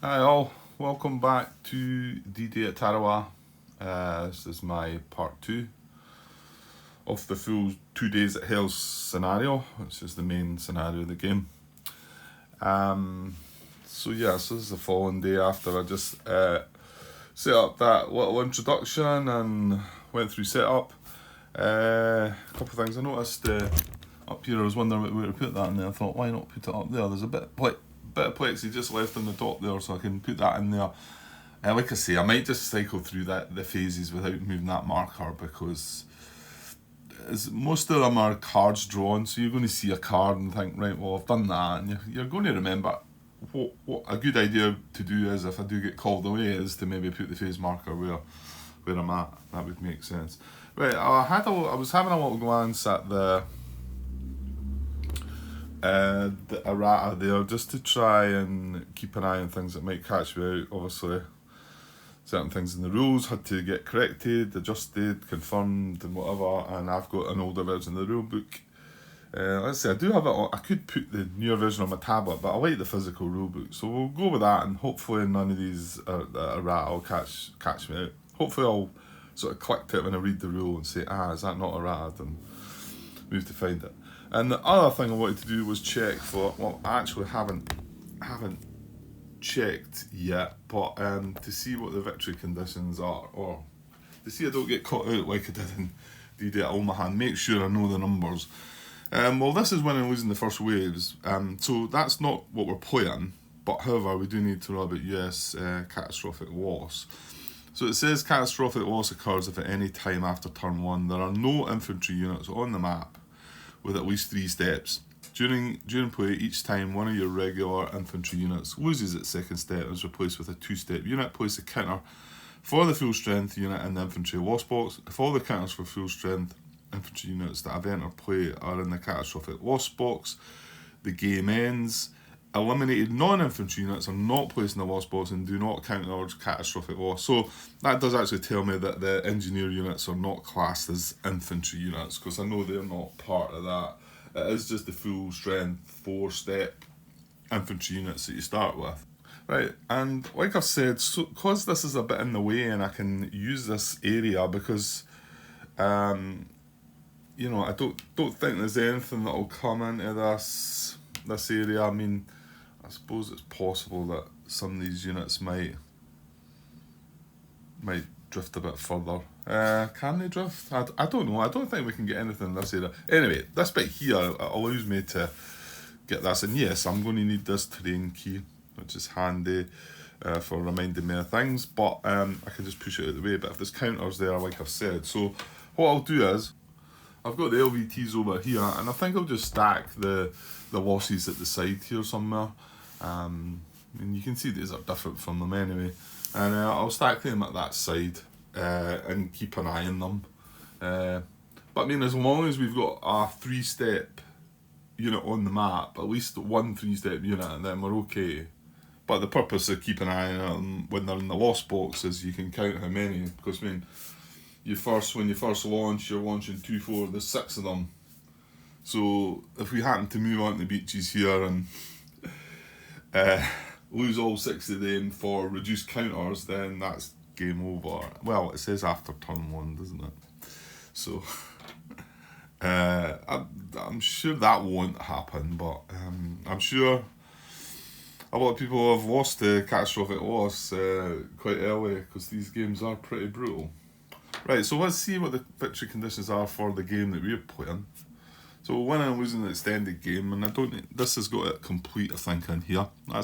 Hi all, welcome back to D-Day at Tarawa. This is my part 2 of the full 2 days at Hell scenario, which is the main scenario of the game. So this is the following day after I just set up that little introduction and went through setup. A couple of things I noticed up here. I was wondering where to put that in there. I thought, why not put it up there? There's a bit of plexi just left on the top there, so I can put that in there. Like I say, I might just cycle through the phases without moving that marker, because most of them are cards drawn, so you're going to see a card and think, right, well, I've done that, and you're going to remember what a good idea to do is, if I do get called away, is to maybe put the phase marker where I'm at. That would make sense. Right, I was having a little glance at the errata there, just to try and keep an eye on things that might catch me out. Obviously, certain things in the rules had to get corrected, adjusted, confirmed, and whatever. And I've got an older version of the rule book. Let's say I do have it. I could put the newer version on my tablet, but I like the physical rule book, so we'll go with that. And hopefully, none of these errata will catch me out. Hopefully, I'll sort of click it when I read the rule and say, is that not errata? And move to find it. And the other thing I wanted to do was check for, well, I actually haven't checked yet, but to see what the victory conditions are, or to see I don't get caught out like I did in D-Day at Omaha, and make sure I know the numbers. Well, this is winning and losing the first waves, so that's not what we're playing, but however, we do need to know about US catastrophic loss. So it says catastrophic loss occurs if at any time after turn 1 there are no infantry units on the map with at least 3 steps. During play, each time one of your regular infantry units loses its second step and is replaced with a 2-step unit, place a counter for the full strength unit in the infantry loss box. If all the counters for full strength infantry units that have entered play are in the catastrophic loss box, the game ends. Eliminated non-infantry units are not placed in the loss box and do not count towards catastrophic loss. So that does actually tell me that the engineer units are not classed as infantry units, because I know they're not part of that. It is just the full strength 4-step infantry units that you start with. Right, and like I've said, so because this is a bit in the way and I can use this area, because I don't think there's anything that will come into this area. I mean, I suppose it's possible that some of these units might drift a bit further. Can they drift? I don't know. I don't think we can get anything in this area. Anyway, this bit here allows me to get this. And yes, I'm going to need this terrain key, which is handy for reminding me of things. But I can just push it out of the way. But if there's counters there, like I've said. So what I'll do is, I've got the LVTs over here, and I think I'll just stack the losses at the side here somewhere. And you can see these are different from them anyway. And I'll stack them at that side and keep an eye on them. But I mean, as long as we've got a 3-step unit on the map, at least one 3-step unit, then we're okay. But the purpose of keeping an eye on them when they're in the loss box is you can count how many. Because I mean, when you first launch, you're launching 2, 4, there's 6 of them. So if we happen to move on to the beaches here and lose all 6 of them for reduced counters, then that's game over. Well, it says after turn 1, doesn't it? So I'm sure that won't happen, but I'm sure a lot of people have lost the catastrophic loss quite early, because these games are pretty brutal. Right, so let's see what the victory conditions are for the game that we're playing. So winning and losing the extended game, and this has got it complete, I think, in here. I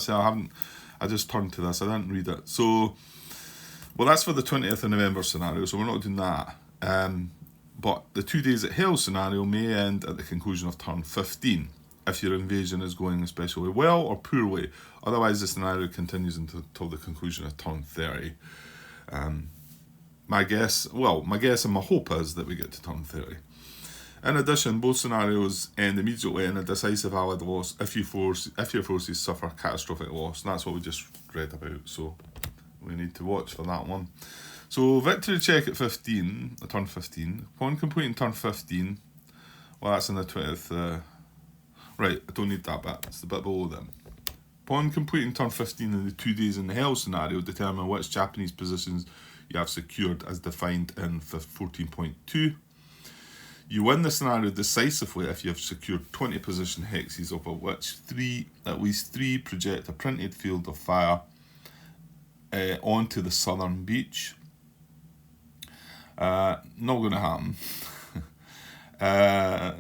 just turned to this, I didn't read it. So, well, that's for the 20th of November scenario, so we're not doing that. But the 2 days at Hell scenario may end at the conclusion of turn 15, if your invasion is going especially well or poorly. Otherwise, the scenario continues until the conclusion of turn 30. My guess and my hope is that we get to turn 30. In addition, both scenarios end immediately in a decisive Allied loss if your forces suffer catastrophic loss. And that's what we just read about, so we need to watch for that one. So victory check at 15, turn 15. Upon completing turn 15, well, that's in the 20th. Right, I don't need that bit. It's the bit below them. Upon completing turn 15 in the 2 days in the hell scenario, determine which Japanese positions you have secured as defined in 14.2. You win the scenario decisively if you have secured 20 position hexes, of which at least three project a printed field of fire onto the southern beach. Not going to happen.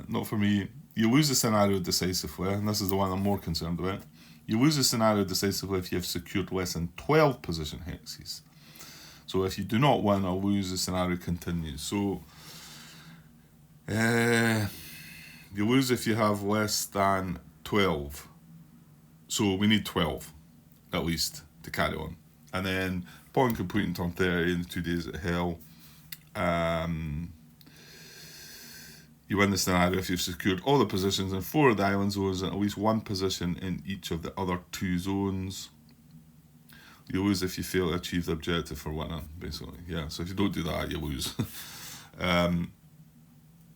Not for me. You lose the scenario decisively, and this is the one I'm more concerned about. You lose the scenario decisively if you have secured less than 12 position hexes. So if you do not win or lose, the scenario continues. So you lose if you have less than 12. So we need 12, at least, to carry on. And then, upon completing turn 30 in the 2 days at hell, you win the scenario if you've secured all the positions in 4 of the island zones and at least 1 position in each of the other 2 zones. You lose if you fail to achieve the objective for winning, basically. Yeah, so if you don't do that, you lose.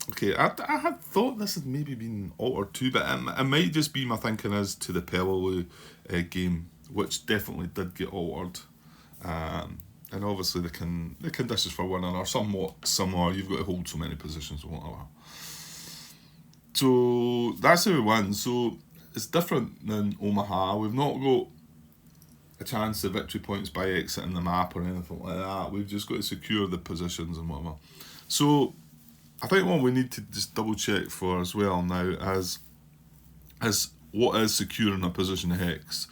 Okay, I had thought this had maybe been altered too, but it might just be my thinking as to the Peleliu game, which definitely did get altered. And obviously the conditions for winning are somewhat similar. You've got to hold so many positions or whatever. So that's how we win. So it's different than Omaha. We've not got a chance of victory points by exiting the map or anything like that. We've just got to secure the positions and whatever. So I think what we need to just double check for as well now is what is securing a position hex.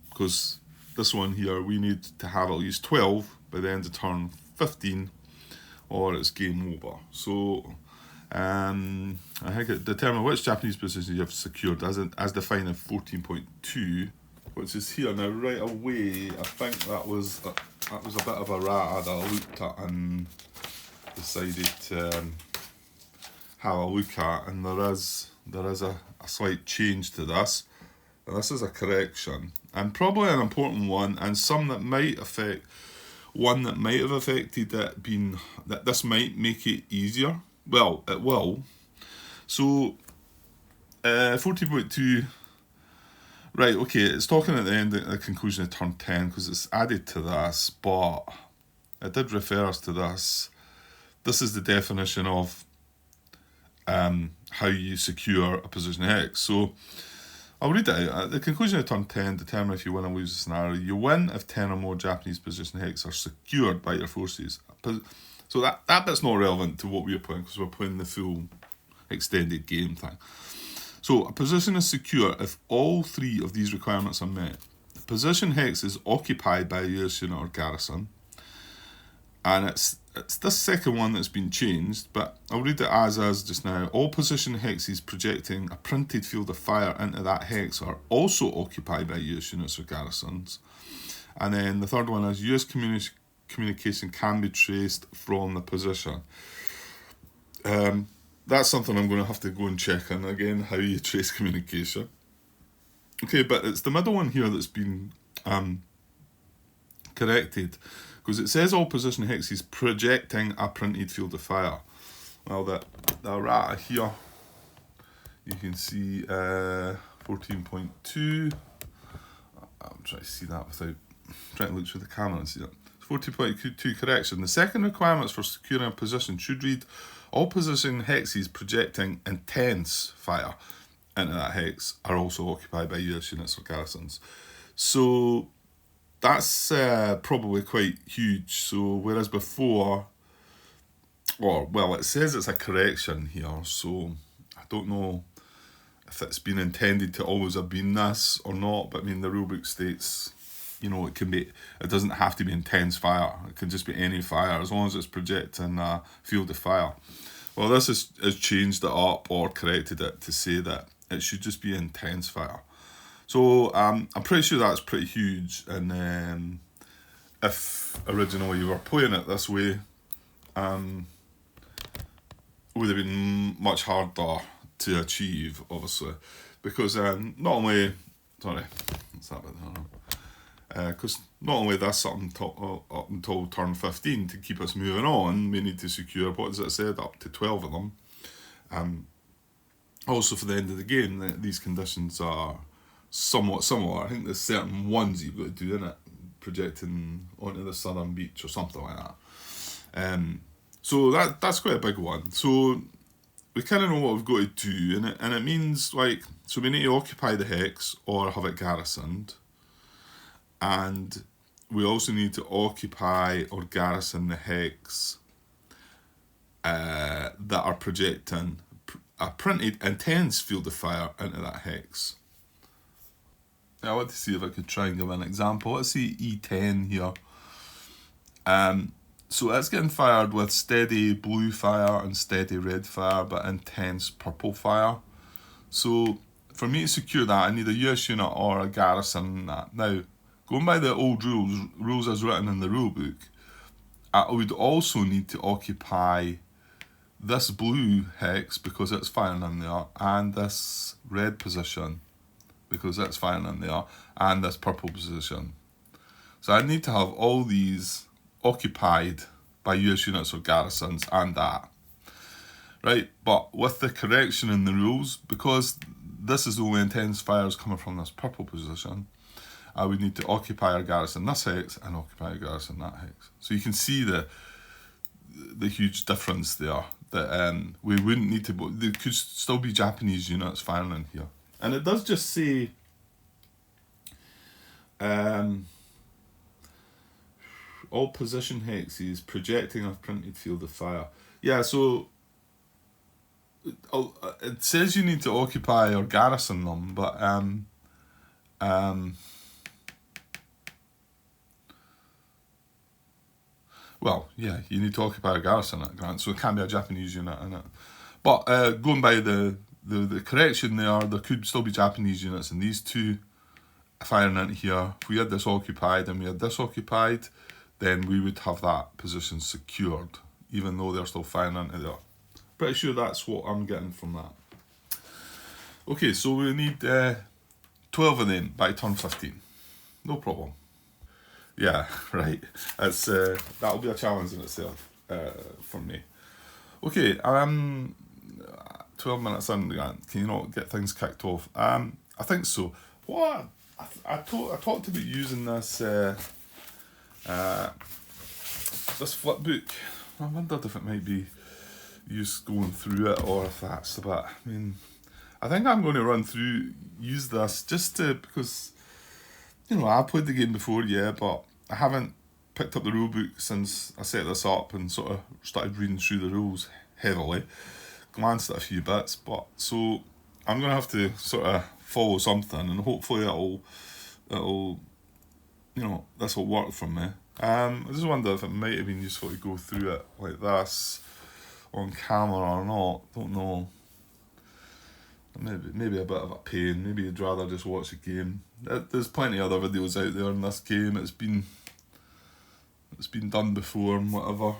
Because this one here, we need to have at least 12 by the end of turn 15 or it's game over. So I think it determine which Japanese position you have secured as defined in 14.2, which is here. Now right away, I think that was a bit of a rat that I looked at and decided to have a look at, and there is a slight change to this. And this is a correction, and probably an important one, and some that might affect one that might have affected it being that this might make it easier. Well, it will. So 14.2, right, okay, it's talking at the end at the conclusion of turn 10 because it's added to this, but it did refer us to this. This is the definition of how you secure a position hex. So I'll read it out. At the conclusion of turn 10, determine if you win or lose the scenario. You win if 10 or more Japanese position hex are secured by your forces. So that bit's not relevant to what we're playing because we're playing the full extended game thing. So a position is secure if all 3 of these requirements are met. The position hex is occupied by a US unit or garrison. And it's this second one that's been changed, but I'll read it as is just now. All position hexes projecting a printed field of fire into that hex are also occupied by US units or garrisons. And then the third one is US communication can be traced from the position. That's something I'm going to have to go and check on again, how you trace communication. Okay, but it's the middle one here that's been corrected, because it says all position hexes projecting a printed field of fire. Well, the errata here, you can see 14.2. I'm trying to see that without trying to look through the camera and see it. 14.2 correction. The second requirements for securing a position should read all position hexes projecting intense fire into that hex are also occupied by US units or garrisons. So that's probably quite huge. So whereas before, it says it's a correction here, so I don't know if it's been intended to always have been this or not, but I mean the rulebook states, it doesn't have to be intense fire. It can just be any fire as long as it's projecting a field of fire. Well, this has changed it up or corrected it to say that it should just be intense fire. So I'm pretty sure that's pretty huge, and if originally you were playing it this way, it would have been much harder to achieve, obviously, because not only that's something up until turn 15 to keep us moving on, we need to secure, what is it said, up to 12 of them. Also for the end of the game, these conditions are somewhat similar. I think there's certain ones you've got to do in it, projecting onto the southern beach or something like that. So that's quite a big one. So we kind of know what we've got to do, and it means like, so we need to occupy the hex or have it garrisoned, and we also need to occupy or garrison the hex that are projecting a printed intense field of fire into that hex. Now, I want to see if I could try and give an example. Let's see E10 here. So it's getting fired with steady blue fire and steady red fire, but intense purple fire. So for me to secure that, I need a US unit or a garrison that. Now, going by the old rules as written in the rulebook, I would also need to occupy this blue hex because it's firing in there, and this red position because it's firing in there, and this purple position. So I need to have all these occupied by US units or garrisons and that. Right, but with the correction in the rules, because this is the only intense fires coming from this purple position, I would need to occupy or garrison this hex and occupy or garrison that hex. So you can see the huge difference there. That we wouldn't need to, there could still be Japanese units firing in here. And it does just say all position hexes projecting a printed field of fire. Yeah, so it says you need to occupy or garrison them, but well, yeah, you need to occupy or garrison it, Grant, so it can't be a Japanese unit in it. But going by the correction there could still be Japanese units in these two firing into here. If we had this occupied and we had this occupied, then we would have that position secured, even though they're still firing into there. Pretty sure that's what I'm getting from that. Okay, so we need 12 of them by turn 15. No problem. Yeah, right. It's that'll be a challenge in itself for me. Okay, 12 minutes in, Grant. Can you not get things kicked off? I think so. What I talked about using this this flip book. I wondered if it might be use going through it, or if that's a bit. I mean, I think I'm going to use this just because, you know, I played the game before, yeah, but I haven't picked up the rule book since I set this up and sort of started reading through the rules heavily. Glanced at a few bits, but so I'm going to have to sort of follow something, and hopefully it'll you know, this will work for me. I just wonder if it might have been useful to go through it like this on camera or not. Don't know. Maybe a bit of a pain. Maybe you'd rather just watch the game. There's plenty of other videos out there in this game. It's been done before and whatever.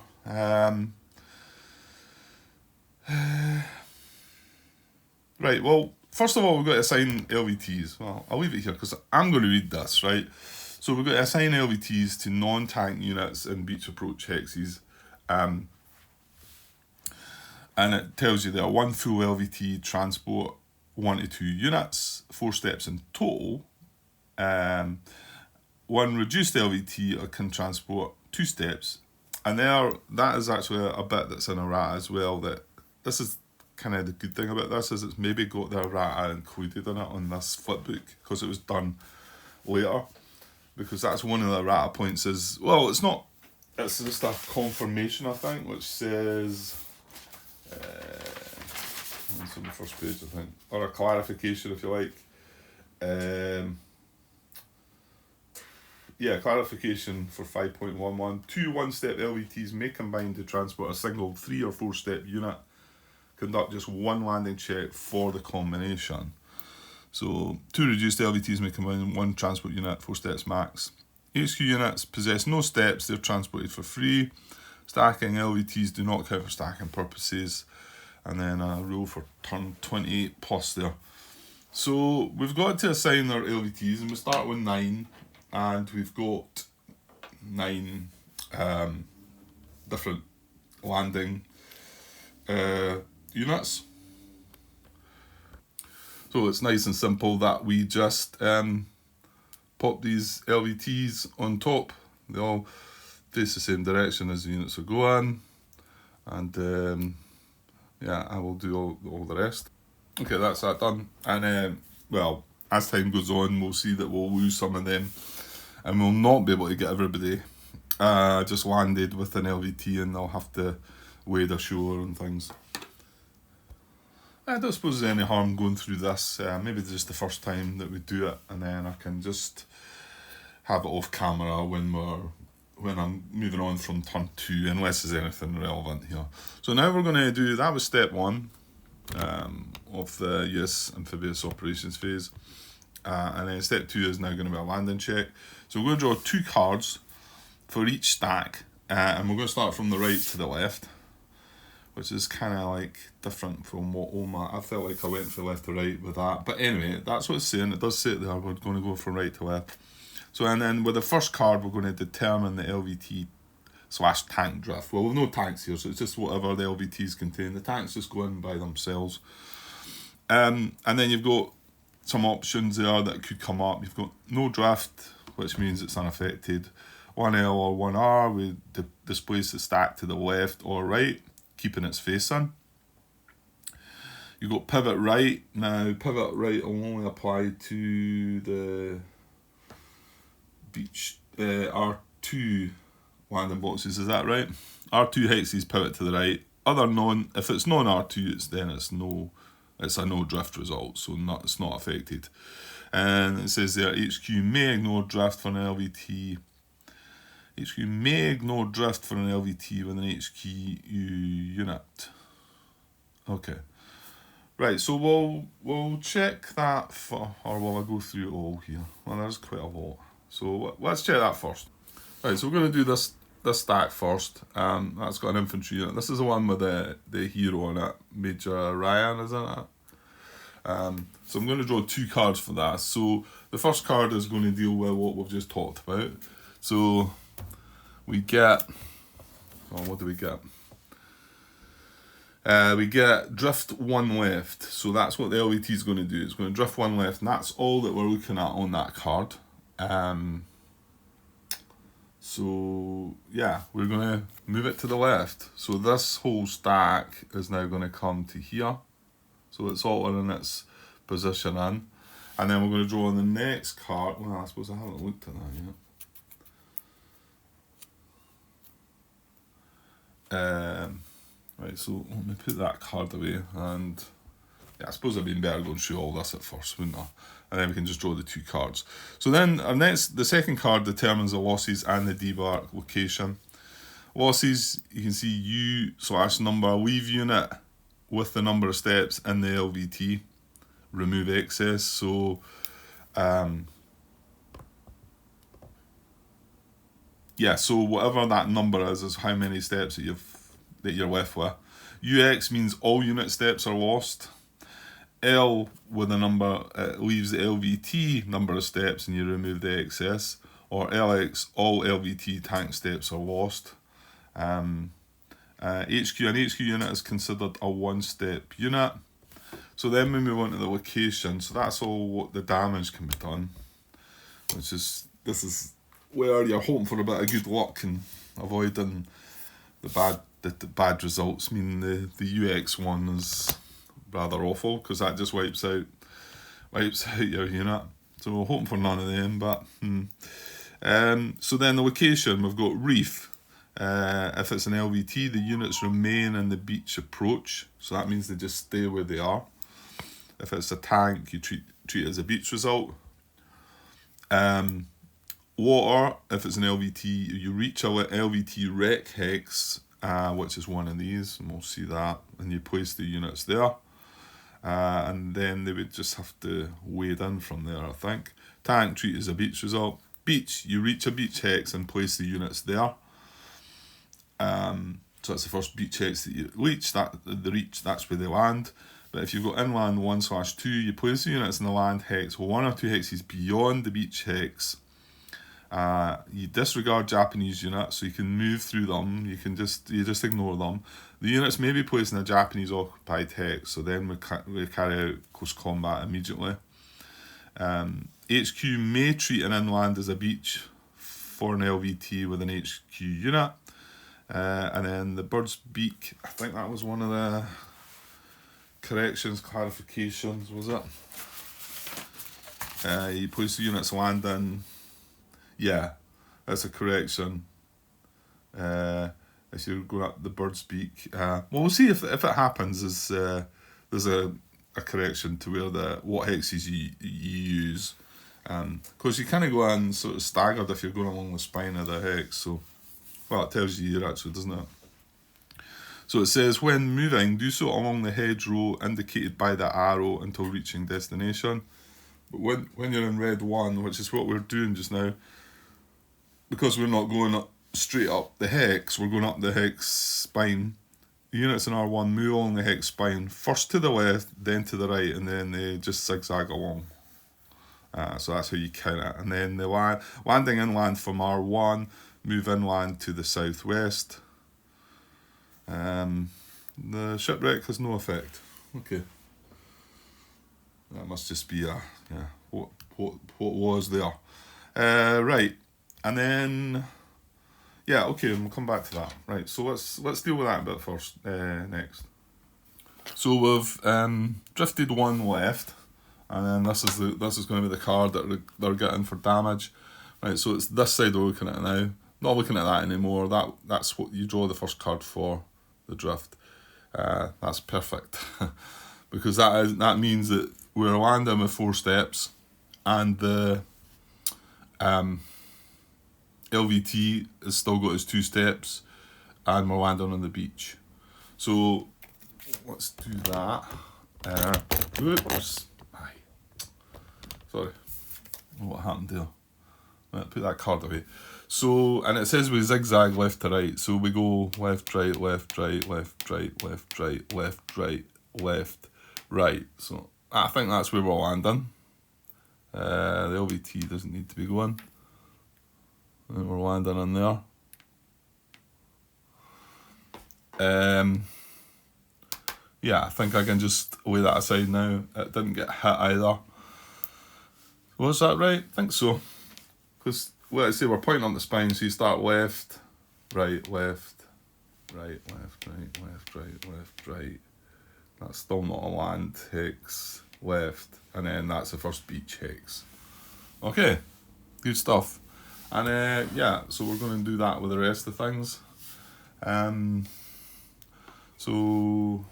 Right, well, first of all, we've got to assign LVTs. Well, I'll leave it here because I'm going to read this, right? So we've got to assign LVTs to non-tank units in beach approach hexes. And it tells you there 1 full LVT transport 1 to 2 units, 4 steps in total. 1 reduced LVT can transport 2 steps. And that is actually a bit that's in errata as well. That this is kind of the good thing about this, is it's maybe got the errata included in it on this flipbook because it was done later. Because that's one of the errata points is, well, it's just a confirmation, I think, which says, it's on the first page, I think, or a clarification, if you like. Yeah, clarification for 5.11. 2 one-step LVTs may combine to transport a single 3 or 4 step unit. Conduct just 1 landing check for the combination. So 2 reduced LVTs may combine 1 transport unit, 4 steps max. HQ units possess no steps, they're transported for free. Stacking LVTs do not count for stacking purposes. And then a rule for turn 28 plus there. So we've got to assign our LVTs, and we start with 9, and we've got 9 different landing units. So it's nice and simple that we just pop these LVTs on top. They all face the same direction as the units are going, and yeah, I will do all the rest. Okay, that's that done. And well, as time goes on, we'll see that we'll lose some of them, and we'll not be able to get everybody just landed with an LVT, and they'll have to wade ashore and things. I don't suppose there's any harm going through this. Maybe just the first time that we do it, and then I can just have it off camera when I'm moving on from turn 2, unless there's anything relevant here. So now we're going to do, that was step 1 of the US amphibious operations phase, and then step 2 is now going to be a landing check. So we're going to draw 2 cards for each stack, and we're going to start from the right to the left, which is kind of like different from what I felt like I went from left to right with that. But anyway, that's what it's saying. It does say it there, we're going to go from right to left. So, and then with the first card, we're going to determine the LVT/tank drift. Well, we've no tanks here, so it's just whatever the LVTs contain. The tanks just go in by themselves. And then you've got some options there that could come up. You've got no drift, which means it's unaffected. 1L or 1R, we displace the stack to the left or right, keeping its face in. You've got pivot right. Now, pivot right will only apply to the beach R2 landing boxes, is that right? R2 hexes pivot to the right. If it's non-R2, it's a no drift result, so it's not affected. And it says there, HQ may ignore drift for an LVT. HQ may ignore drift for an LVT with an HQ unit. Okay. Right, so we'll check that or will I go through it all here? Well, there's quite a lot. So let's check that first. Right, so we're going to do this stack first. That's got an infantry unit. This is the one with the hero on it, Major Ryan, isn't it? So I'm going to draw 2 cards for that. So the first card is going to deal with what we've just talked about. So we get, what do we get? We get drift 1 left. So that's what the LVT is going to do. It's going to drift 1 left, and that's all that we're looking at on that card. So yeah, we're going to move it to the left. So this whole stack is now going to come to here. So it's all in its position in. And then we're going to draw on the next card. Well, I suppose I haven't looked at that yet. Right, so let me put that card away, and yeah, I suppose it'd be better going through all this at first, wouldn't I? And then we can just draw the 2 cards. So then the second card determines the losses and the debark location. Losses, you can see U/number, leave unit with the number of steps in the LVT, remove excess. So yeah, so whatever that number is how many steps that you're left with. UX means all unit steps are lost. L with a number leaves the LVT number of steps and you remove the excess. Or LX, all LVT tank steps are lost. HQ, an HQ unit is considered a 1-step unit. So then we move on to the location. So that's all what the damage can be done. This is where you're hoping for a bit of good luck and avoiding the bad results. I mean, the UX one is rather awful because that just wipes out your unit. So we're hoping for none of them. But so then the location, we've got reef. If it's an LVT, the units remain in the beach approach. So that means they just stay where they are. If it's a tank, you treat it as a beach result. Water, if it's an LVT, you reach a LVT rec hex, which is one of these, and we'll see that, and you place the units there. And then they would just have to wade in from there, I think. Tank, treat as a beach result. Beach, you reach a beach hex and place the units there. So that's the first beach hex that you reach. That's where they land. But if you've got inland 1/2, you place the units in the land hex 1 or 2 hexes beyond the beach hex. You disregard Japanese units, so you can move through them. You just ignore them. The units may be placed in a Japanese occupied hex, so then we carry out close combat immediately. HQ may treat an inland as a beach for an LVT with an HQ unit. And then the bird's beak, I think that was one of the corrections, clarifications, was it? You place the units landing. Yeah, that's a correction. As you're going up the bird's beak. Well, we'll see if it happens. There's a correction to where what hexes you use. Because you kind of go in sort of staggered if you're going along the spine of the hex. So, well, it tells you here actually, doesn't it? So it says, when moving, do so along the hedgerow indicated by the arrow until reaching destination. But when you're in red 1, which is what we're doing just now, because we're not going up straight up the hex, we're going up the hex spine. The units in R1 move along the hex spine, first to the left, then to the right, and then they just zigzag along. So that's how you count it. And then the landing inland from R1, move inland to the southwest. The shipwreck has no effect. Okay. That must just be what was there. Right. And then okay, we'll come back to that. Right, so let's deal with that bit first, next. So we've drifted 1 left, and then this is going to be the card that they're getting for damage. Right, so it's this side we're looking at now. Not looking at that anymore. That's what you draw the first card for, the drift. That's perfect. Because that means that we're landing with 4 steps, and the LVT has still got his 2 steps, and we're landing on the beach. So let's do that. Oops. Sorry. What happened there? Right, put that card away. So, and it says we zigzag left to right. So we go left, right, left, right, left, right, left, right, left, right, left, right. So I think that's where we're landing. The LVT doesn't need to be going. And we're landing in there. Yeah, I think I can just lay that aside now. It didn't get hit either. Was that right? I think so. Because, well, I say we're pointing on the spine, so you start left, right, left, right, left, right, left, right, left, right. That's still not a land hex, left, and then that's the first beach hex. Okay, good stuff. And so we're going to do that with the rest of things. So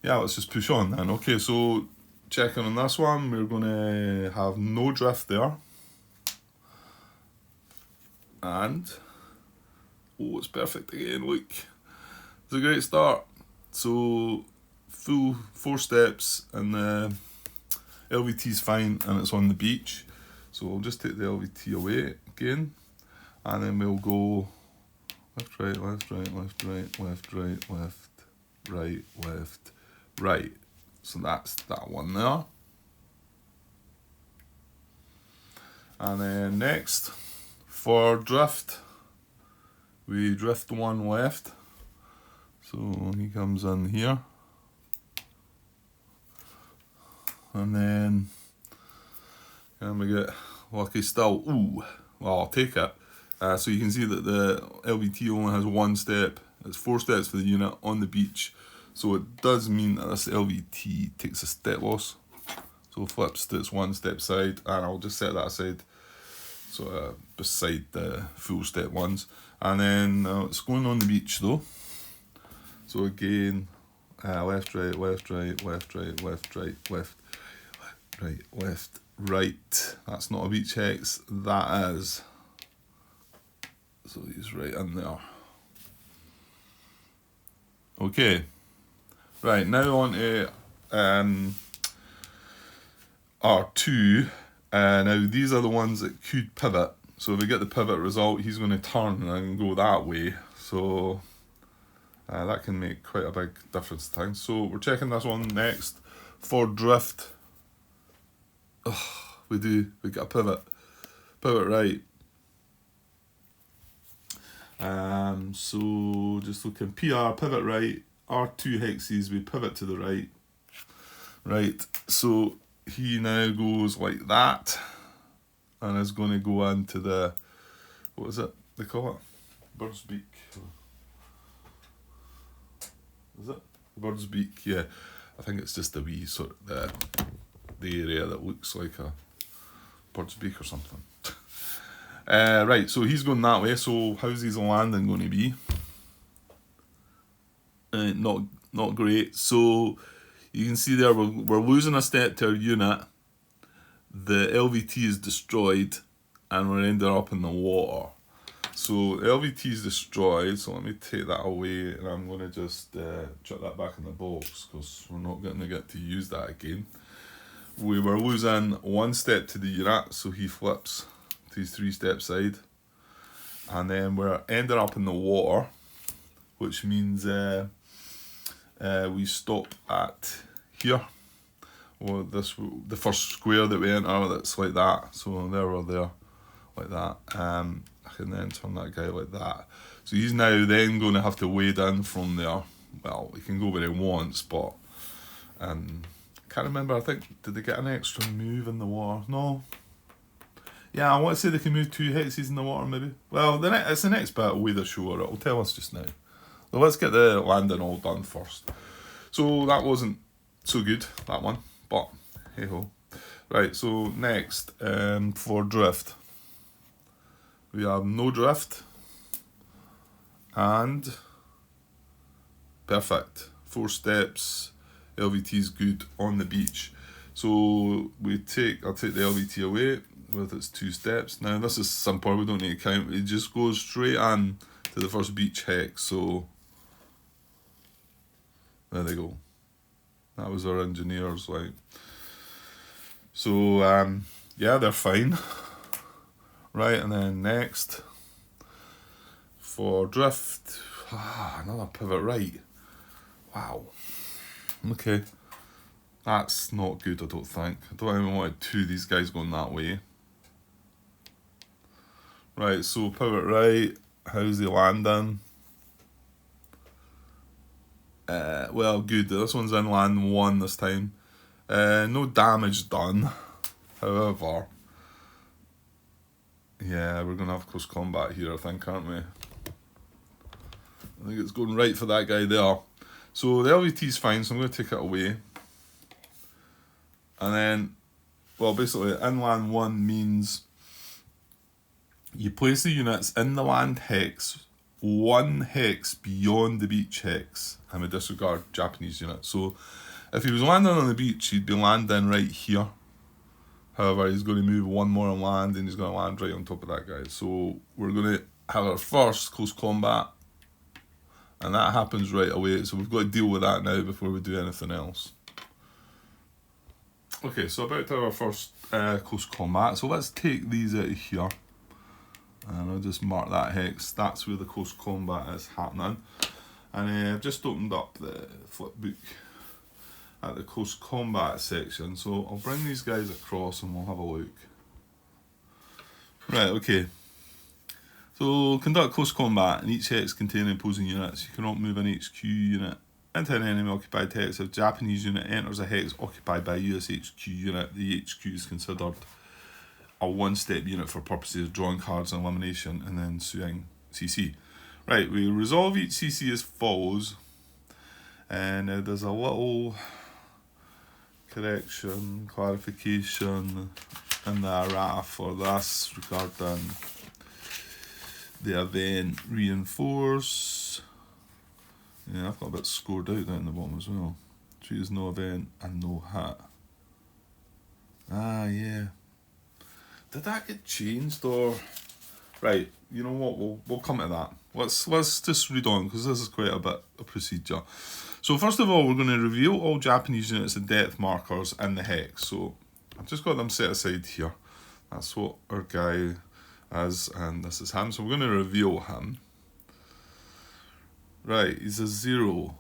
yeah, let's just push on then. Okay, so checking on this one, we're going to have no drift there. And, it's perfect again, look. It's a great start. So, full 4 steps, and the LVT's fine, and it's on the beach. So we'll just take the LVT away again, and then we'll go left, right, left, right, left, right, left, right, left, right, left, right. So that's that one there. And then next, for drift, we drift 1 left. So he comes in here. And then we get lucky still. Ooh, well, I'll take it. So you can see that the LVT only has 1 step. It's 4 steps for the unit on the beach. So it does mean that this LVT takes a step loss. So flips to its 1 step side, and I'll just set that aside. So beside the full step ones. And then it's going on the beach though. So again, left, right, left, right, left, right, left, right, left, right, left, right. That's not a beach hex, that is. So he's right in there. Okay. Right, now on to R2. Now these are the ones that could pivot. So if we get the pivot result, he's going to turn and go that way. So that can make quite a big difference to things. So we're checking this one next. For drift, we get a pivot. pivot right. So just looking PR, pivot right, R2 hexes, we pivot to the right. Right, so he now goes like that, and is going to go into the, what is it they call it? Bird's beak. Is it? Bird's beak, yeah. I think it's just a wee sort of the area that looks like a bird's beak or something. Right, so he's going that way, so how's his landing going to be? Not great. So you can see there we're losing a step to our unit. The LVT is destroyed, and we're ending up in the water. So the LVT is destroyed, so let me take that away, and I'm going to just chuck that back in the box, because we're not going to get to use that again. We were losing one step to the unit, so he flips to his 3-step side. And then we're ending up in the water, which means we stop at here. Or the first square that we enter, that's like that. So there we're there, like that. I can then turn that guy like that. So he's now then going to have to wade in from there. Well, he can go where he wants, but can't remember. I think, did they get an extra move in the water? No. Yeah, I want to say they can move 2 hexes in the water, maybe. Well, it's the next bit away the shore. It'll tell us just now. So let's get the landing all done first. So that wasn't so good, that one. But, hey ho. Right, so next, for drift. We have no drift. And perfect. 4 steps. LVT is good on the beach. So I'll take the LVT away with its 2 steps. Now this is simple, we don't need to count. It just goes straight on to the first beach hex. So there they go. That was our engineers, like. So yeah, they're fine. Right, and then next for drift, another pivot right. Wow. Okay. That's not good, I don't think. I don't even want 2 of these guys going that way. Right, so pivot right. How's the landing? Well, good. This one's in land 1 this time. No damage done. However, yeah, we're going to have close combat here, I think, aren't we? I think it's going right for that guy there. So the LVT is fine, so I'm going to take it away. And then, well, basically, inland 1 means you place the units in the land hex, 1 hex beyond the beach hex, and we disregard Japanese units. So if he was landing on the beach, he'd be landing right here. However, he's going to move 1 more on land, and he's going to land right on top of that guy. So we're going to have our first close combat, and that happens right away. So we've got to deal with that now before we do anything else. Okay, so about to have our first close combat. So let's take these out of here. And I'll just mark that hex. That's where the close combat is happening. And I've just opened up the flip book at the close combat section. So I'll bring these guys across and we'll have a look. Right, okay. So conduct close combat in each hex containing opposing units. You cannot move an HQ unit into an enemy occupied hex. If Japanese unit enters a hex occupied by a US HQ unit, the HQ is considered a 1-step unit for purposes of drawing cards and elimination and then ensuing CC. Right, we resolve each CC as follows. And there's a little correction, clarification in the errata for this regarding the event reinforce. Yeah, I've got a bit scored out down the bottom as well. Choose no event and no hat. Ah, yeah. Did that get changed or? Right, you know what? We'll come to that. Let's just read on because this is quite a bit of procedure. So first of all, we're going to reveal all Japanese units and depth markers in the hex. So I've just got them set aside here. That's what our guy is, and this is him. So we're going to reveal him. Right, he's a 0.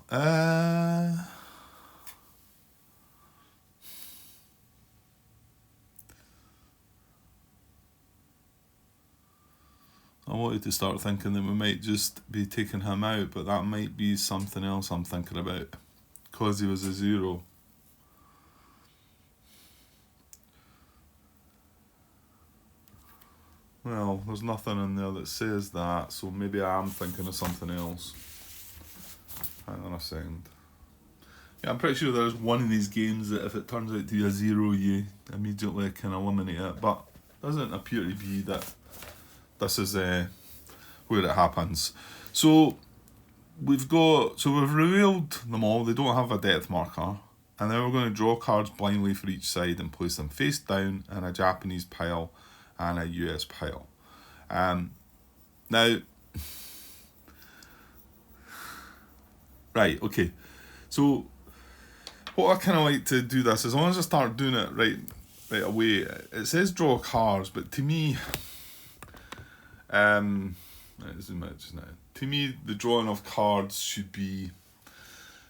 I wanted to start thinking that we might just be taking him out, but that might be something else I'm thinking about. Because he was a 0. Well, there's nothing in there that says that, so maybe I am thinking of something else. Hang on a second. Yeah, I'm pretty sure there's one of these games that if it turns out to be a 0, you immediately can eliminate it, but it doesn't appear to be that this is where it happens. So we've revealed them all. They don't have a depth marker, and then we're going to draw cards blindly for each side and place them face down in a Japanese pile and a US pile. Now, right, okay. So what I kind of like to do this, as long as I start doing it right away, it says draw cards, but to me, zoom out just now. To me, the drawing of cards should be,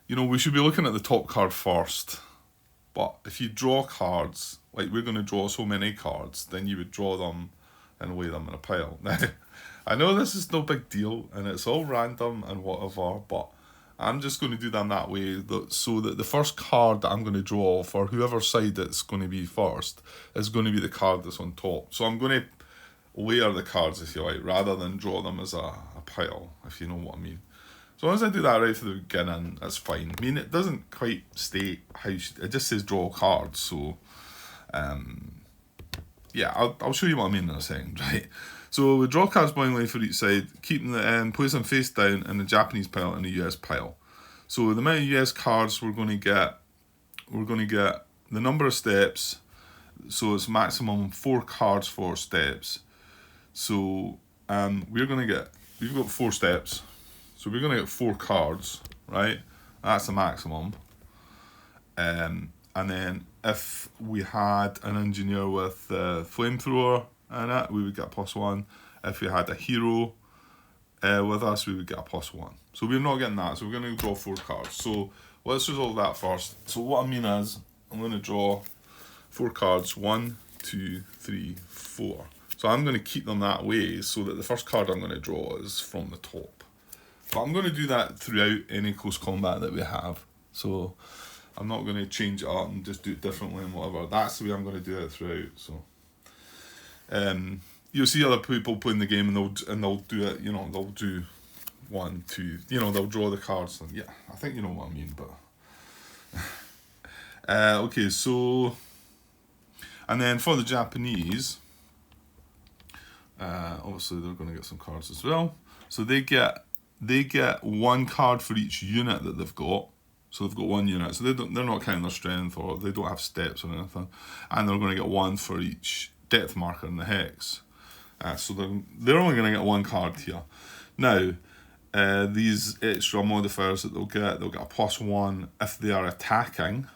we should be looking at the top card first. But if you draw cards, like we're going to draw so many cards, then you would draw them and lay them in a pile. Now, I know this is no big deal and it's all random and whatever, but I'm just going to do them that way so that the first card that I'm going to draw for whoever side it's going to be first is going to be the card that's on top. So I'm going to layer the cards, if you like, rather than draw them as a pile, if you know what I mean. So as long as I do that right from the beginning, that's fine. I mean, it doesn't quite state how it just says draw cards, so yeah, I'll show you what I mean in a second, right? So we draw cards blindly for each side, keep them place them face down in the Japanese pile and the US pile. So the amount of US cards we're going to get the number of steps, so it's maximum 4 cards for steps. So we've got 4 steps. So we're going to get 4 cards, right? That's the maximum. And then if we had an engineer with a flamethrower in it, we would get +1. If we had a hero with us, we would get a +1. So we're not getting that, so we're going to draw 4 cards. So let's resolve that first. So what I mean is, I'm going to draw 4 cards, 1, 2, 3, 4. So I'm going to keep them that way so that the first card I'm going to draw is from the top. But I'm going to do that throughout any close combat that we have. So I'm not going to change it up and just do it differently and whatever. That's the way I'm going to do it throughout. So you'll see other people playing the game and they'll do it. They'll do 1, 2. They'll draw the cards. And yeah, I think you know what I mean. But okay, so and then for the Japanese, obviously they're going to get some cards as well. So they get 1 card for each unit that they've got. So they've got 1 unit. So they're not counting their strength or they don't have steps or anything. And they're going to get 1 for each depth marker in the hex. So they're only going to get 1 card here. Now, these extra modifiers that they'll get a +1 if they are attacking.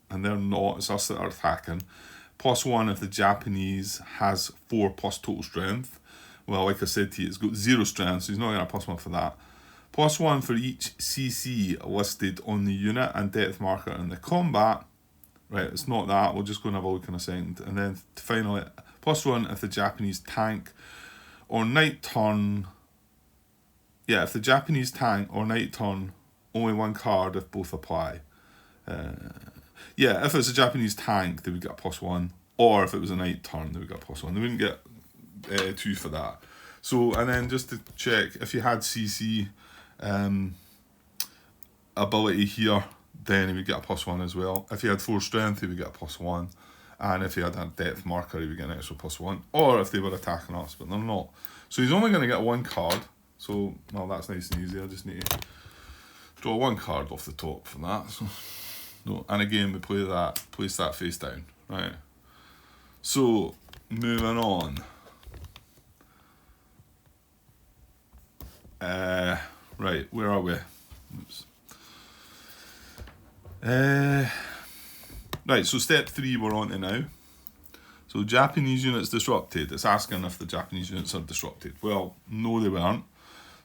And they're not, it's us that are attacking. +1 if the Japanese has 4 plus total strength. Well, like I said to you, it's got 0 strength, so he's not going to +1 for that. +1 for each CC listed on the unit and depth marker in the combat. Right, it's not that. We'll just go and have a look in a second. And then finally, +1 if the Japanese tank or knight turn. Yeah, if the Japanese tank or knight turn, only 1 card if both apply. Yeah, if it's a Japanese tank, they would get a +1. Or if it was a knight turn, they would get a +1. They wouldn't get 2 for that. So, and then just to check, if you had CC ability here, then he would get a +1 as well. If he had 4 strength, he would get a +1. And if he had a depth marker, he would get an extra +1. Or if they were attacking us, but they're not. So he's only going to get 1 card. So, well, that's nice and easy. I just need to draw 1 card off the top for that. So, no. And again, we place that face down, right? So, moving on. Right, where are we? Oops. Right, so step 3 we're on to now. So Japanese units disrupted. It's asking if the Japanese units are disrupted. Well, no they weren't.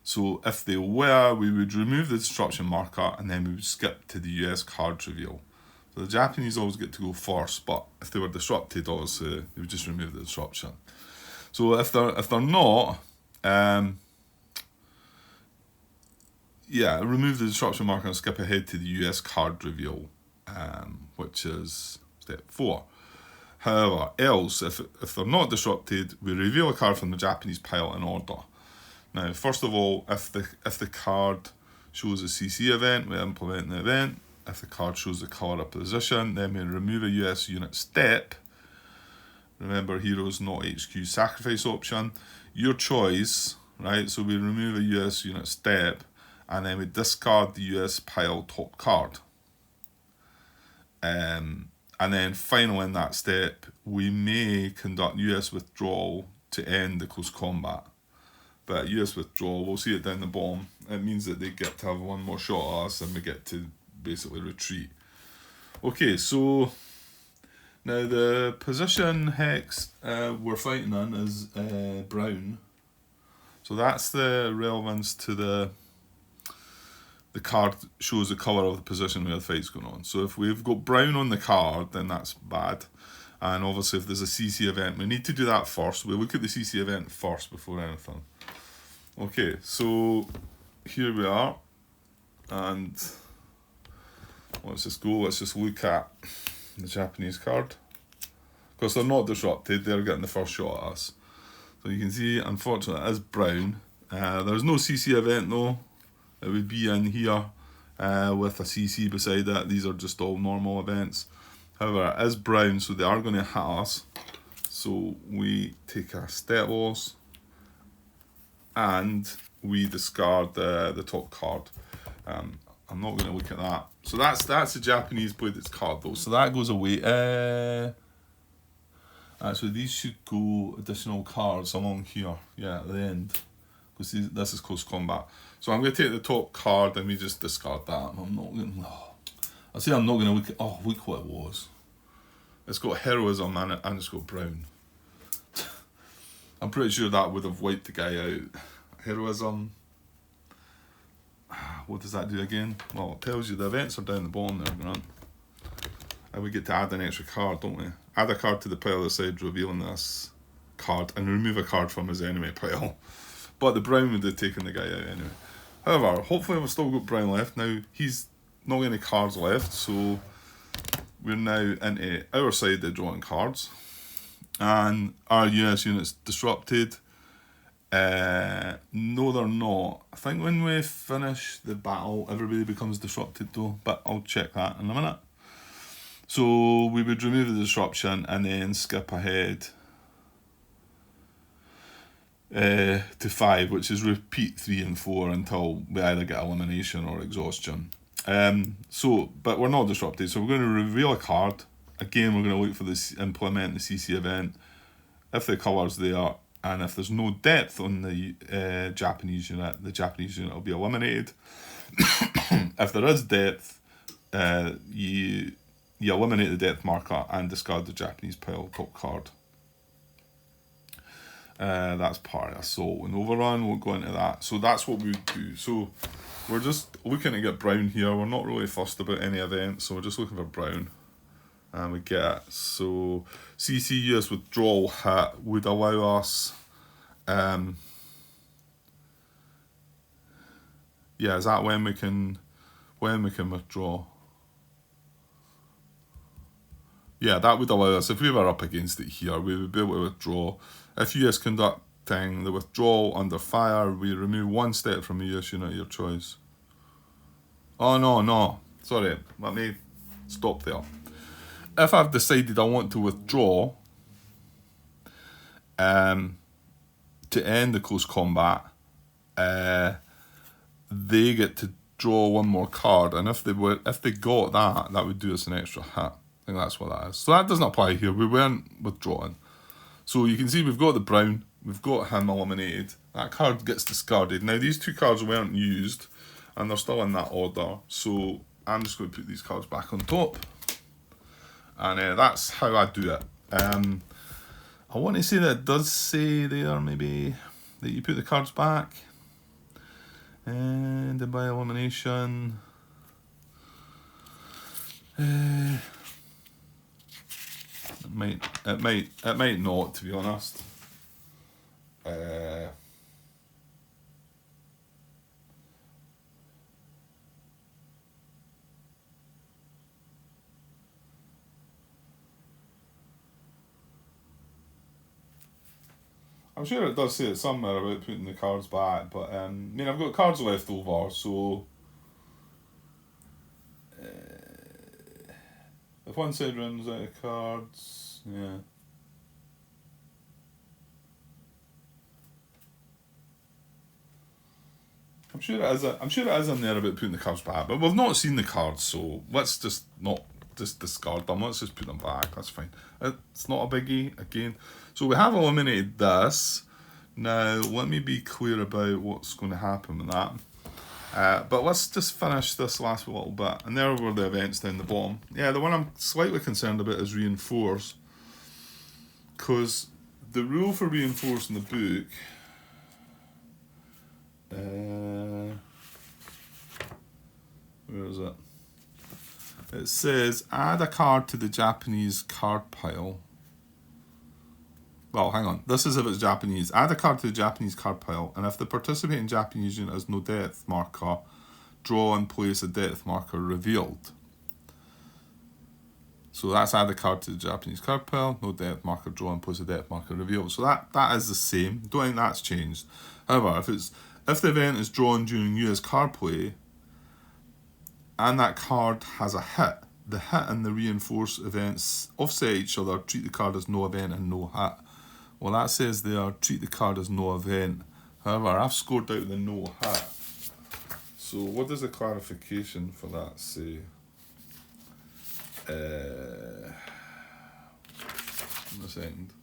So if they were, we would remove the disruption marker and then we would skip to the US card reveal. So the Japanese always get to go first, but if they were disrupted, obviously, they would just remove the disruption. So if they're not, Yeah, remove the disruption marker and skip ahead to the US card reveal, which is step 4. However, else, if they're not disrupted, we reveal a card from the Japanese pile in order. Now, first of all, if the card shows a CC event, we implement the event. If the card shows the colour of position, then we remove a US unit step. Remember, heroes not HQ sacrifice option. Your choice, right? So we remove a US unit step, and then we discard the US pile top card. And then final in that step, we may conduct US withdrawal to end the close combat. But US withdrawal, we'll see it down the bottom. It means that they get to have one more shot at us and we get to basically retreat. Okay, so now the position hex we're fighting in is brown. So that's the relevance to the card shows the colour of the position where the fight's going on. So if we've got brown on the card, then that's bad. And obviously if there's a CC event, we need to do that first. We'll look at the CC event first before anything. Okay, so here we are. And let's just go, let's just look at the Japanese card. Because they're not disrupted, they're getting the first shot at us. So you can see, unfortunately, it is brown. There's no CC event though. It would be in here with a CC beside it. These are just all normal events. However, it is brown, so they are going to hit us. So we take a step loss and we discard the top card. I'm not going to look at that. So that's the Japanese played its card though. So that goes away. Actually, these should go additional cards along here. Yeah, at the end. Because this is close combat. So I'm going to take the top card and we just discard that. I'm not going to... I say I'm not going to look at... Oh, look what it was. It's got heroism and it's got brown. I'm pretty sure that would have wiped the guy out. Heroism. What does that do again? Well, it tells you the events are down the bottom there. Grant. And we get to add an extra card, don't we? Add a card to the pile aside, revealing this card, and remove a card from his enemy pile. But the brown would have taken the guy out anyway. However, hopefully we've still got brown left. Now, he's not got any cards left, so we're now into our side of drawing cards. And our US unit's disrupted. No, they're not. I think when we finish the battle, everybody becomes disrupted though, but I'll check that in a minute. So we would remove the disruption and then skip ahead to 5, which is repeat 3 and 4 until we either get elimination or exhaustion. But we're not disrupted, so we're going to reveal a card. Again, we're going to look for this, implement the CC event. If the colour's there, and if there's no depth on the Japanese unit will be eliminated. If there is depth, you eliminate the depth marker and discard the Japanese pile top card. That's part of Assault and Overrun. We'll go into that. So that's what we would do. So we're just looking to get brown here. We're not really fussed about any events, so we're just looking for brown. And we get, so CC US withdrawal hit would allow us, is that when we can withdraw? Yeah, that would allow us, if we were up against it here, we would be able to withdraw. If US conducting the withdrawal under fire, we remove 1 step from a US unit of your choice. Oh no, sorry, let me stop there. If I've decided I want to withdraw to end the close combat, they get to draw 1 more card, and if they got that would do us an extra hit. I think that's what that is. So that doesn't apply here. We weren't withdrawing. So you can see we've got the brown, we've got him eliminated. That card gets discarded. Now these 2 cards weren't used, and they're still in that order. So I'm just going to put these cards back on top. And that's how I do it. I want to say that it does say there maybe that you put the cards back. And then by elimination. It might not, to be honest. I'm sure it does say it somewhere about putting the cards back, but I mean, I've got cards left over, so if one side runs out of cards, yeah. I'm sure it is in there about putting the cards back, but we've not seen the cards, so let's just not just discard them. Let's just put them back. That's fine. It's not a biggie again. So we have eliminated this. Now let me be clear about what's going to happen with that. But let's just finish this last little bit, and there were the events down the bottom. Yeah, the one I'm slightly concerned about is reinforce, because the rule for reinforce in the book. Where is it? It says add a card to the Japanese card pile. Well, hang on. This is if it's Japanese. Add a card to the Japanese card pile, and if the participating Japanese unit has no depth marker, draw and place a depth marker revealed. So that's add a card to the Japanese card pile, no depth marker, draw and place a depth marker revealed. So that is the same. Don't think that's changed. However, if the event is drawn during US card play, and that card has a hit, the hit and the reinforce events offset each other, treat the card as no event and no hit. Well, that says there, treat the card as no event. However, I've scored out the no hit. So what does the clarification for that say? In a second.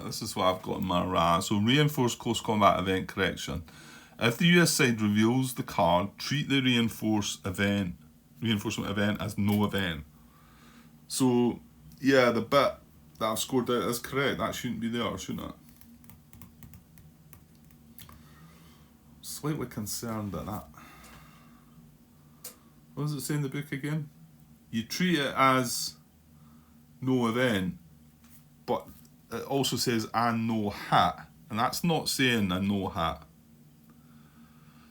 This is what I've got in my RA. So reinforced close combat event correction. If the US side reveals the card, treat the reinforcement event as no event. So yeah, the bit that I've scored out is correct. That shouldn't be there, shouldn't it? Slightly concerned at that. What does it say in the book again? You treat it as no event, but it also says and no hit, and that's not saying a no hit.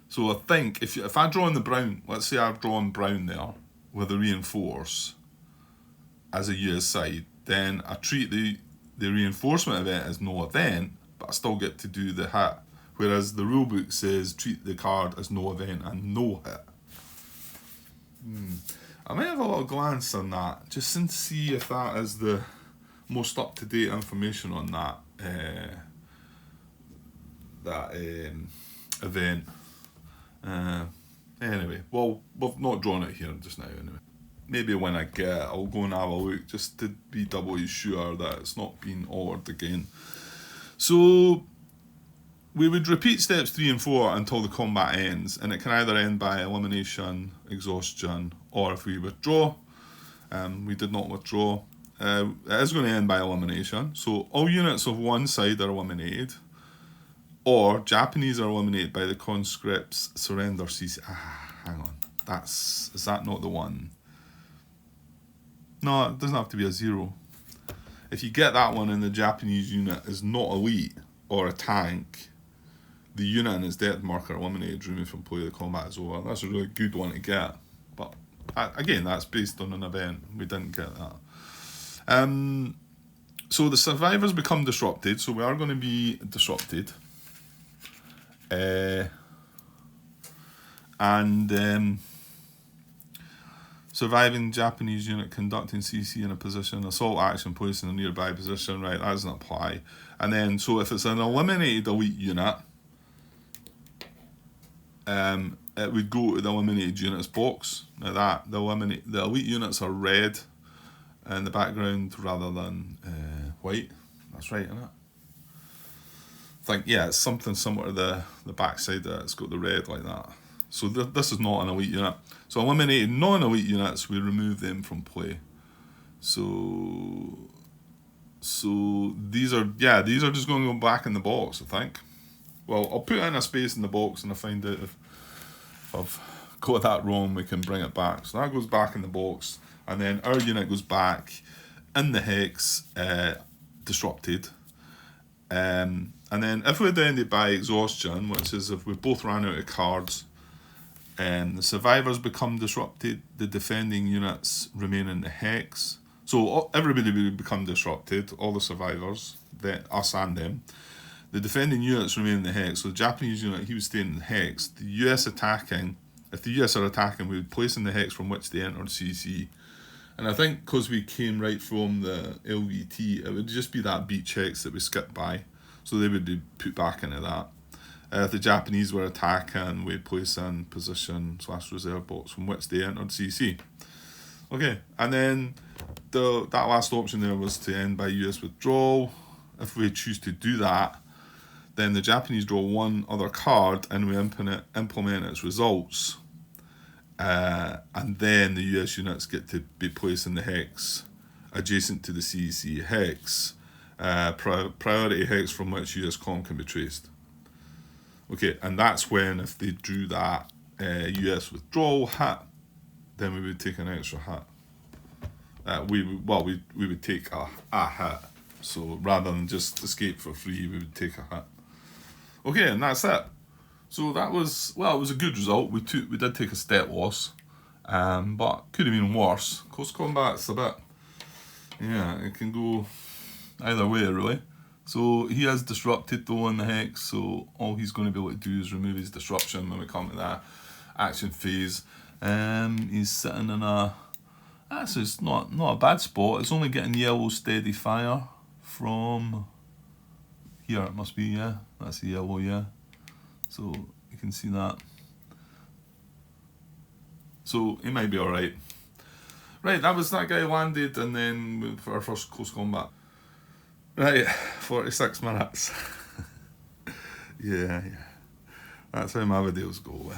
So I think if I draw in the brown, let's say I've drawn brown there with a reinforce as a US side, then I treat the reinforcement event as no event, but I still get to do the hit. Whereas the rulebook says treat the card as no event and no hit. I might have a little glance on that, just to see if that is the most up-to-date information on that event. Anyway, well, we've not drawn it here just now anyway. Maybe when I get it, I'll go and have a look just to be doubly sure that it's not been altered again. So we would repeat steps 3 and 4 until the combat ends, and it can either end by elimination, exhaustion, or if we withdraw. We did not withdraw. It is going to end by elimination. So all units of one side are eliminated, or Japanese are eliminated by the conscripts surrender CC. Hang on. Is that not the one? No, it doesn't have to be a 0. If you get that one and the Japanese unit is not elite or a tank, the unit and its depth marker eliminated, removed from play, the combat is over. That's a really good one to get. But again, that's based on an event. We didn't get that. So the survivors become disrupted. So we are going to be disrupted. Surviving Japanese unit conducting CC in a position, assault action placed in a nearby position, right, that doesn't apply. And then, so if it's an eliminated elite unit, it would go to the eliminated units box. Now the elite units are red in the background rather than white. That's right, isn't it? I think, yeah, it's something similar to the backside that it's got the red like that. So this is not an elite unit. So eliminated non-elite units, we remove them from play. So these are just going to go back in the box, I think. Well, I'll put in a space in the box and I'll find out if I've got that wrong, we can bring it back. So that goes back in the box, and then our unit goes back in the hex, disrupted. And then if we'd ended by exhaustion, which is if we both ran out of cards, the survivors become disrupted, the defending units remain in the hex. So everybody would become disrupted, all the survivors, us and them. The defending units remain in the hex. So the Japanese unit, he was staying in the hex. The US attacking, if the US are attacking, we would place in the hex from which they entered CC. And I think because we came right from the LVT, it would just be that beach hex that we skipped by. So they would be put back into that. If the Japanese were attacking, we'd place in position / reserve box from which they entered CC. Okay, and then that last option there was to end by US withdrawal. If we choose to do that, then the Japanese draw one other card and we implement its results. And then the US units get to be placed in the hex adjacent to the CEC hex, priority hex from which US comm can be traced. Okay, and that's when, if they drew that US withdrawal hit, then we would take an extra hit. We would take a hit. So rather than just escape for free, we would take a hit. Okay, and that's it. So that was, it was a good result. We did take a step loss, but could have been worse. Close combat's a bit, it can go either way really. So he has disrupted though in the hex, so all he's going to be able to do is remove his disruption when we come to that action phase. He's sitting in it's not a bad spot. It's only getting yellow steady fire from here, it must be, yeah. That's the yellow, yeah. So you can see that. So he might be alright. Right, that guy landed, and then for our first close combat. Right, 46 minutes. yeah. That's how my videos go.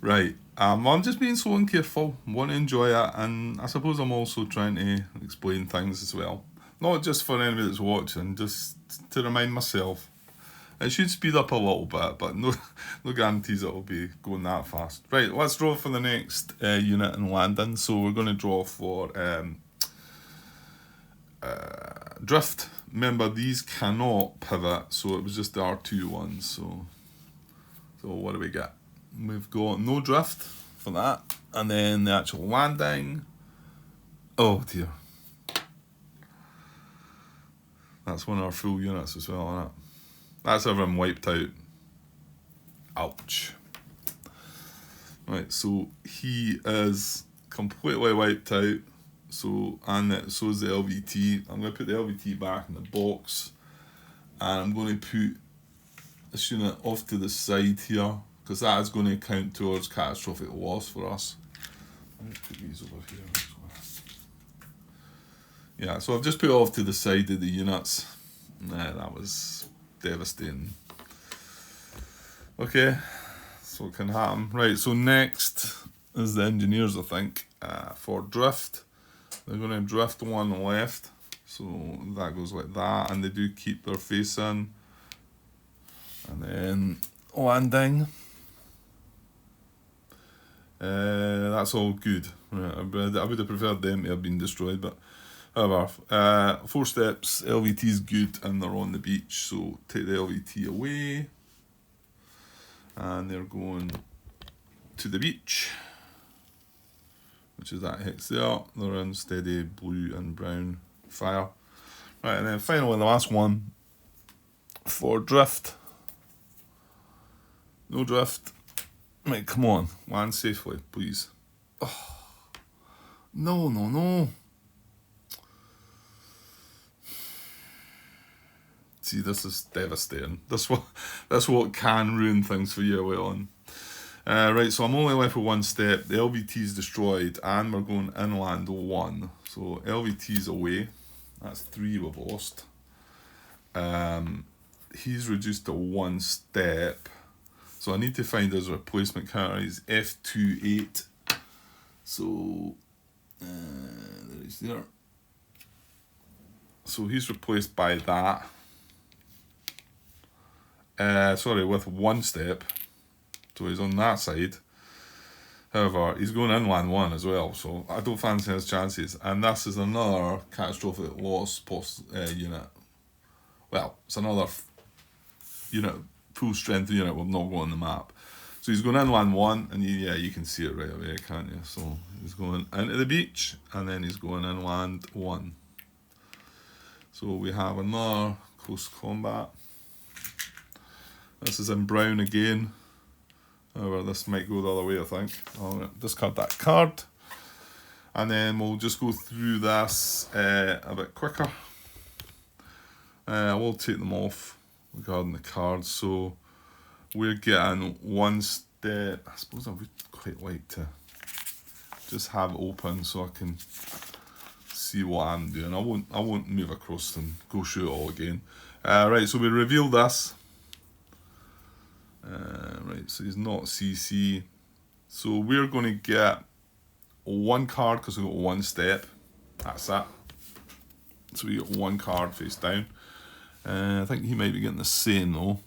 Right, I'm just being so careful. Want to enjoy it, and I suppose I'm also trying to explain things as well. Not just for anybody that's watching, just to remind myself. It should speed up a little bit, but no guarantees it'll be going that fast. Right, let's draw for the next unit and landing. So we're going to draw for drift. Remember, these cannot pivot, so it was just the R2 ones. So what do we get? We've got no drift for that, and then the actual landing. Oh dear. That's one of our full units as well, isn't it? That's everyone wiped out. Ouch. Right, so he is completely wiped out. So is the LVT. I'm going to put the LVT back in the box, and I'm going to put this unit off to the side here, because that is going to count towards catastrophic loss for us. Let me put these over here. Yeah, so I've just put it off to the side of the units. That was devastating. Okay, so it can happen. Right, so next is the engineers, I think, for drift. They're going to drift one left, so that goes like that, and they do keep their face in. And then landing. That's all good. Right, I would have preferred them to have been destroyed, but however, 4 steps, LVT is good, and they're on the beach, so take the LVT away. And they're going to the beach, which is that hex there. They're in steady blue and brown fire. Right, and then finally the last one for drift. No drift. Right, come on, land safely, please. Oh, no. See, this is devastating. That's what can ruin things for you early on. Right, so I'm only left with 1 step. The LVT is destroyed, and we're going inland 1. So LVT is away. That's 3 we've lost. He's reduced to 1 step. So I need to find his replacement character. He's F28. So there he's there. So he's replaced by that. With 1 step. So he's on that side. However, he's going inland 1 as well, so I don't fancy his chances. And this is another catastrophic loss unit. Well, it's another unit, full strength unit will not go on the map. So he's going inland 1, and you can see it right away, can't you? So he's going into the beach, and then he's going inland 1. So we have another close combat. This is in brown again. However, this might go the other way, I think. I'll discard that card. And then we'll just go through this a bit quicker. I will take them off regarding the cards. So we're getting one step. I suppose I would quite like to just have it open so I can see what I'm doing. I won't move across and go through it all again. Right, so we reveal this. Right, so he's not CC. So we're going to get one card because we've got one step. That's it. So we get one card face down. I think he might be getting the same though.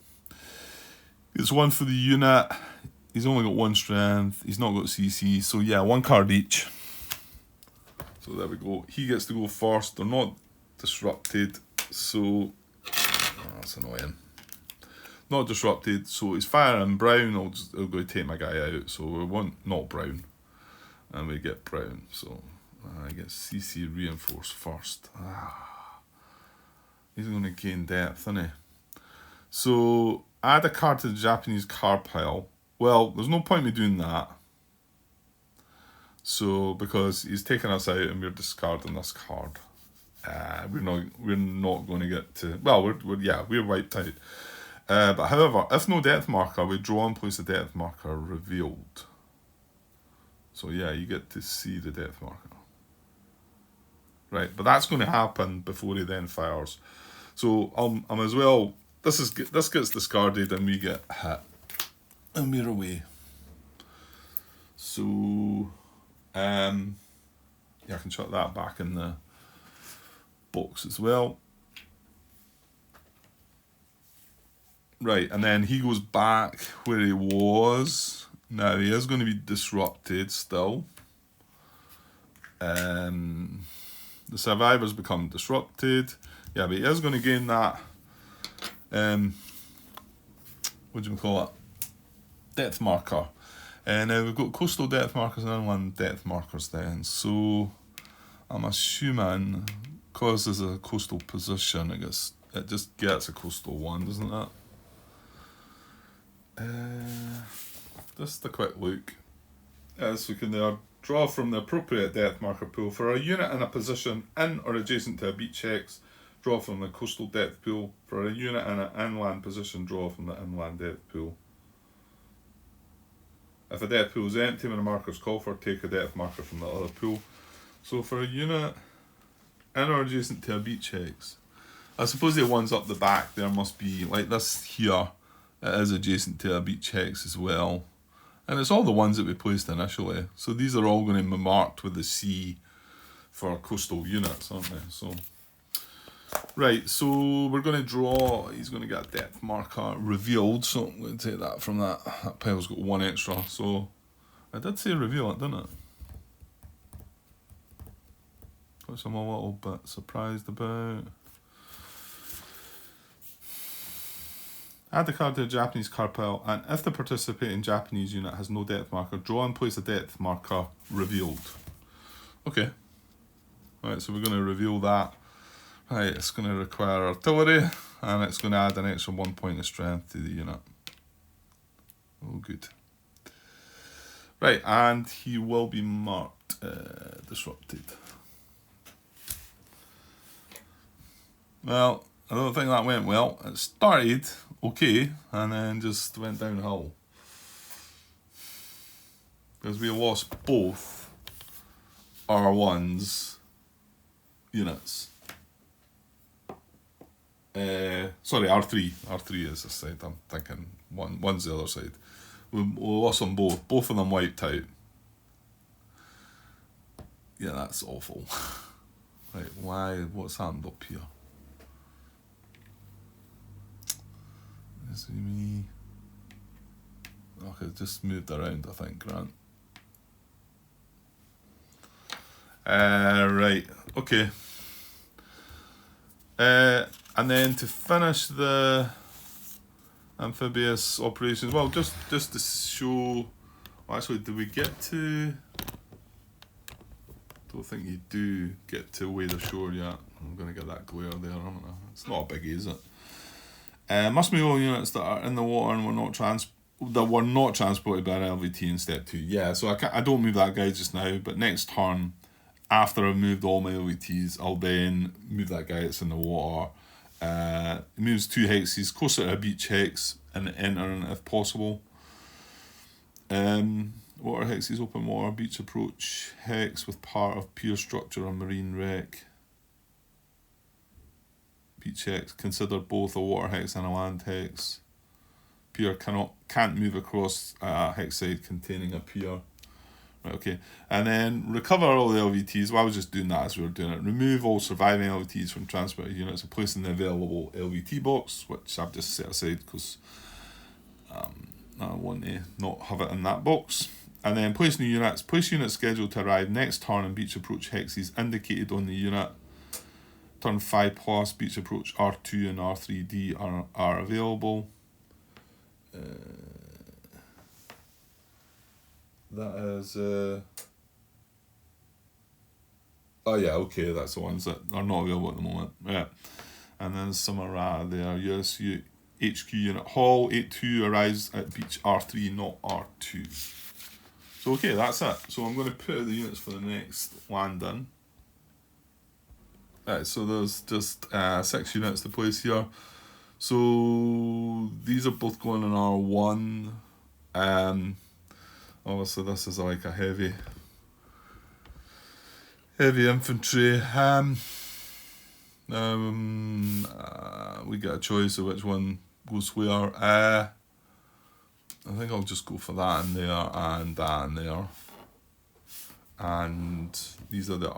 It's one for the unit. He's only got one strength. He's not got CC. So yeah, one card each. So there we go. He gets to go first. They're not disrupted. So that's annoying. Not disrupted. So he's firing brown. I'll go take my guy out. So we want not brown. And we get brown. So I get CC reinforced first. He's going to gain depth, isn't he? So add a card to the Japanese card pile. Well, there's no point in me doing that. So because he's taking us out and we're discarding this card, we're not going to get to. Well, we're wiped out. But however, if no depth marker, we draw and place a depth marker revealed. So yeah, you get to see the depth marker. Right, but that's going to happen before he then fires. So I'm as well. This gets discarded and we get hit, and we're away. So yeah, I can chuck that back in the box as well. Right, and then he goes back where he was. Now he is going to be disrupted still. The survivors become disrupted. Yeah, but he is going to gain that. What do you call it? Depth marker. And now we've got coastal depth markers and inland depth markers then. So I'm assuming because there's a coastal position, it just gets a coastal one, doesn't it? Just a quick look. As we can draw from the appropriate depth marker pool for a unit in a position in or adjacent to a beach hex. Draw from the coastal depth pool. For a unit in an inland position, draw from the inland depth pool. If a depth pool is empty when a marker is called for, take a depth marker from the other pool. So for a unit in or adjacent to a beach hex, I suppose the ones up the back there must be like this here. It is adjacent to a beach hex as well. And it's all the ones that we placed initially. So these are all going to be marked with the C for coastal units, aren't they? So, right, so we're going to draw. He's going to get a depth marker revealed. So I'm going to take that from that. That pile's got one extra. So I did say reveal it, didn't it? Which I'm a little bit surprised about. Add the card to the Japanese card pile, and if the participating Japanese unit has no depth marker, draw and place a depth marker revealed. Okay. Right, so we're going to reveal that. Right, it's going to require artillery, and it's going to add an extra 1 point of strength to the unit. Oh, good. Right, and he will be marked disrupted. Well, I don't think that went well. It started okay, and then just went downhill. Because we lost both R1's units. Sorry, R3. R3 is this side. I'm thinking one's the other side. We lost them both. Both of them wiped out. Yeah, that's awful. Right, what's happened up here? See me. Okay, just moved around, I think, Grant. Right, okay. And then to finish the amphibious operations, well, just to show. Well, actually, do we get to? Don't think you do get to away the shore yet. I'm going to get that glare there, aren't I? It's not a biggie, is it? Must move all units that are in the water and were not transported by an LVT in step 2. Yeah, so I don't move that guy just now, but next turn, after I've moved all my LVTs, I'll then move that guy that's in the water. It moves 2 hexes closer to a beach hex and entering if possible. Water hexes, open water, beach approach, hex with part of pier structure or marine wreck. Beach hex, consider both a water hex and a land hex. Pier can't move across a hex side containing a pier. Right, okay. And then recover all the LVTs. Well, I was just doing that as we were doing it. Remove all surviving LVTs from transported units and place in the available LVT box, which I've just set aside because I want to not have it in that box. And then place new units. Place units scheduled to arrive next turn and beach approach hexes indicated on the unit. Turn 5 plus beach approach R2 and R3D are available. That is oh yeah, okay, that's the ones that are not available at the moment. Yeah. And then some errata there. Yes, HQ unit Hall 82 arrives at beach R3, not R2. So okay, that's it. So I'm going to put out the units for the next landing. Right, so there's just 6 units to place here. So these are both going in R1. Obviously this is like a heavy infantry. We get a choice of which one goes where. I think I'll just go for that in there and that in there. And these are the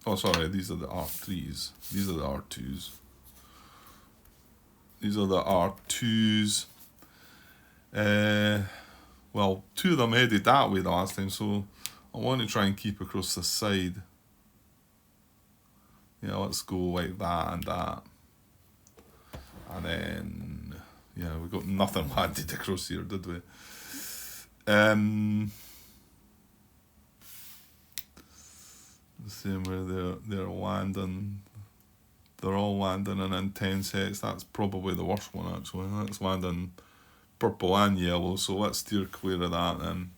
these are the R3s. These are the R2s. These are the R2s. Well, 2 of them headed that way the last time, so I want to try and keep across the side. Yeah, let's go like that and that. And then, yeah, we got nothing landed across here, did we? The same where they're landing. They're all landing in intense hex. That's probably the worst one actually. That's landing purple and yellow, so let's steer clear of that then.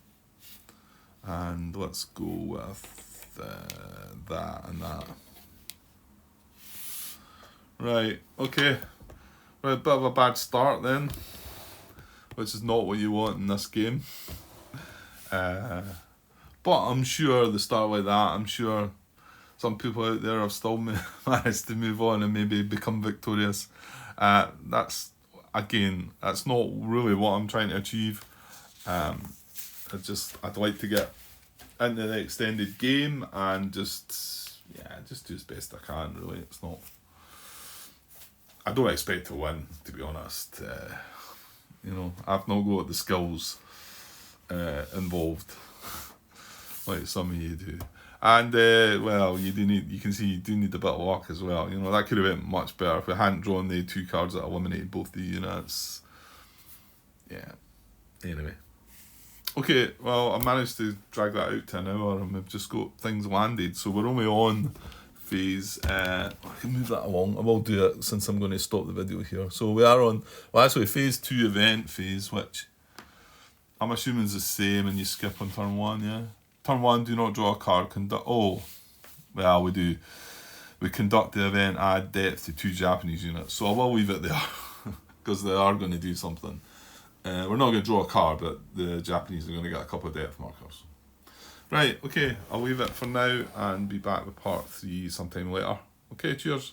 And let's go with that and that. Right, okay. Right, a bit of a bad start then, which is not what you want in this game. But I'm sure the start like that, I'm sure some people out there have still managed to move on and maybe become victorious. That's not really what I'm trying to achieve. I'd like to get into the extended game and just do as best I can, really. It's not, I don't expect to win, to be honest. I've not got the skills involved like some of you do. And you can see you do need a bit of luck as well. That could have been much better if we hadn't drawn the 2 cards that eliminated both the units. Yeah. Anyway. Okay, well, I managed to drag that out to an hour and we've just got things landed. So we're only on phase, I can move that along. I will do it since I'm going to stop the video here. So we are on, phase 2 event phase, which I'm assuming is the same and you skip on turn 1, yeah? Turn 1, do not draw a card. We do. We conduct the event, add depth to 2 Japanese units. So I will leave it there because they are going to do something. We're not going to draw a card, but the Japanese are going to get a couple of depth markers. Right, okay, I'll leave it for now and be back with part 3 sometime later. Okay, cheers.